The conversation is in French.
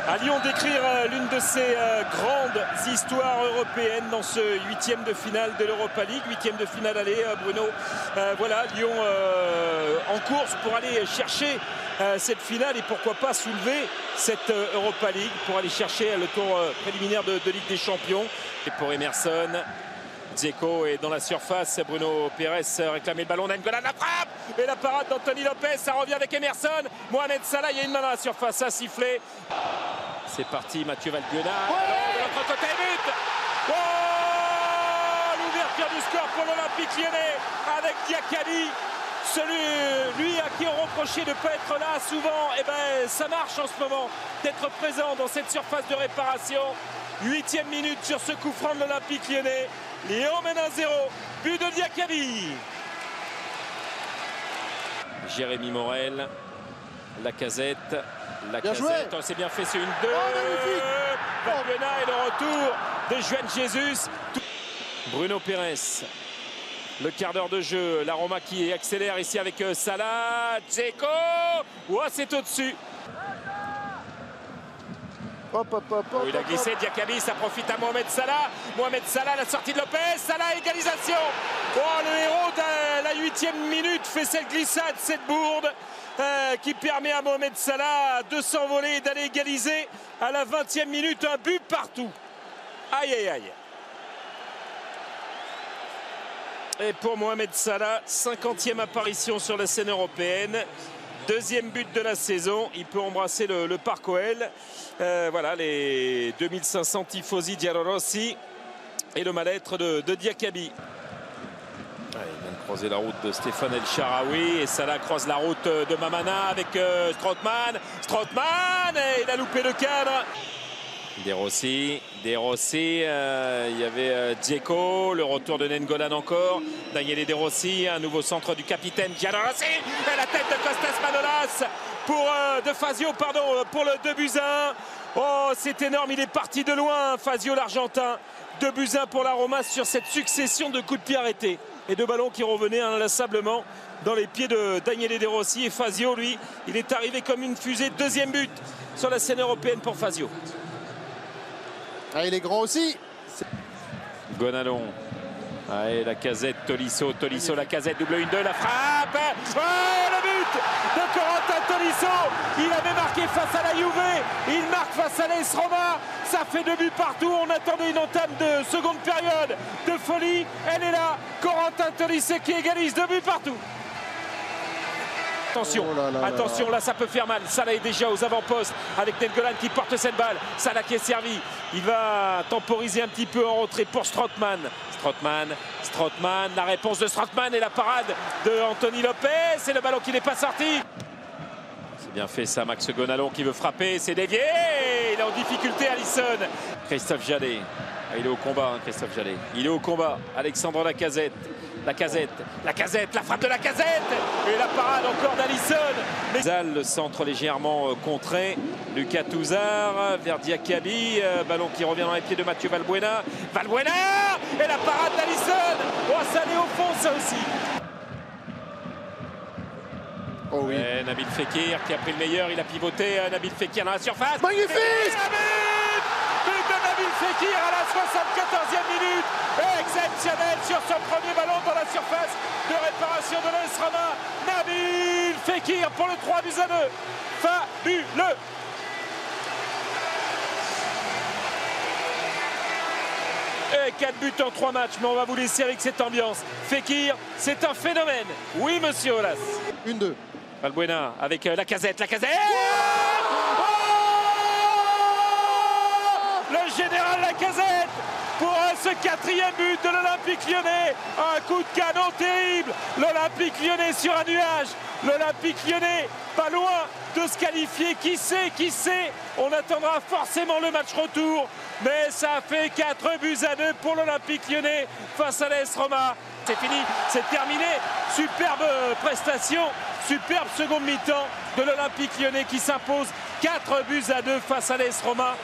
À Lyon d'écrire l'une de ces grandes histoires européennes dans ce huitième de finale de l'Europa League. Huitième de finale aller, Bruno. Voilà, Lyon en course pour aller chercher cette finale et pourquoi pas soulever cette Europa League pour aller chercher le tour préliminaire de Ligue des Champions. Et pour Emerson, Dzeko est dans la surface. Bruno Pérez réclamait le ballon. N'Golan la frappe et la parade d'Anthony Lopez. Ça revient avec Emerson. Mohamed Salah, il y a une main dans la surface. Ça a sifflé. C'est parti, Mathieu Valbuena. De l'autre côté, but. Oh, l'ouverture du score pour l'Olympique Lyonnais avec Diakabi. Lui à qui on reprochait de ne pas être là souvent, et ben ça marche en ce moment d'être présent dans cette surface de réparation. 8e minute sur ce coup franc de l'Olympique Lyonnais. Lyon mène 1-0, but de Diakabi. Jérémy Morel, Lacazette, oh, c'est bien fait, c'est une 2. Valbuena et le retour de Juan Jesus. Bruno Pérez. Le quart d'heure de jeu, la Roma qui accélère ici avec Salah, Dzeko, c'est au-dessus. Il a glissé, Diakabi, ça profite à Mohamed Salah. Mohamed Salah, la sortie de Lopez, Salah, égalisation. Le héros de la 8e minute fait cette glissade, cette bourde qui permet à Mohamed Salah de s'envoler et d'aller égaliser à la 20e minute, un but partout. Aïe, aïe, aïe. Et pour Mohamed Salah, 50e apparition sur la scène européenne. Deuxième but de la saison. Il peut embrasser le Parc OL. Voilà, les 2500 tifosi giallorossi et le mal-être de Diakabi. Il vient de croiser la route de Stéphane El Shaarawy. Et Salah croise la route de Mamana avec Strootman. Strootman, il a loupé le cadre. De Rossi, il y avait Dzeko, le retour de N'Golan encore, Daniele De Rossi, un nouveau centre du capitaine Gianrossi, et la tête de Costas Manolas de Fazio, pour le 2-1. Oh, c'est énorme, il est parti de loin, Fazio l'Argentin. 2-1 pour la Roma sur cette succession de coups de pied arrêtés et de ballons qui revenaient inlassablement dans les pieds de Daniele De Rossi. Et Fazio, lui, il est arrivé comme une fusée. Deuxième but sur la scène européenne pour Fazio. Il est grand aussi. Gonalon. Lacazette, Tolisso, Lacazette, double 1-2, la frappe. Le but de Corentin Tolisso. Il avait marqué face à la Juve. Il marque face à l'AS Roma. Ça fait 2 buts partout. On attendait une entame de seconde période de folie. Elle est là. Corentin Tolisso qui égalise 2 buts partout. Attention, attention, là ça peut faire mal. Salah est déjà aux avant-postes avec N'Golan qui porte cette balle. Salah qui est servi. Il va temporiser un petit peu en retrait pour Strootman. Strootman, la réponse de Strootman et la parade de Anthony Lopez. C'est le ballon qui n'est pas sorti. C'est bien fait ça, Max Gonalon qui veut frapper. C'est dévié. Il est en difficulté, Alisson. Christophe Jallet. Il est au combat, Christophe Jallet. Il est au combat. Alexandre Lacazette, la frappe de Lacazette et la parade encore d'Alisson. Le centre légèrement contré. Lucas Touzard vers Diakabi. Ballon qui revient dans les pieds de Mathieu Valbuena. Et la parade d'Alisson. Ça allait au fond, ça aussi. Nabil Fekir qui a pris le meilleur. Il a pivoté. Nabil Fekir dans la surface. Magnifique! But de Nabil Fekir à la 74e minute. Exceptionnel sur son premier ballon dans la surface de réparation de l'AS Roma. Nabil Fekir pour le 3-2. Fabuleux. Et 4 buts en 3 matchs, mais on va vous laisser avec cette ambiance. Fekir, c'est un phénomène. Oui, monsieur Aulas. 1-2. Valbuena avec Lacazette. Le général Lacazette pour ce 4e but de l'Olympique Lyonnais. Un coup de canon terrible. L'Olympique Lyonnais sur un nuage. L'Olympique Lyonnais pas loin de se qualifier. Qui sait? On attendra forcément le match retour. Mais ça a fait 4-2 pour l'Olympique Lyonnais face à l'AS Roma. C'est fini, c'est terminé. Superbe prestation, superbe seconde mi-temps de l'Olympique Lyonnais qui s'impose 4-2 face à l'AS Roma.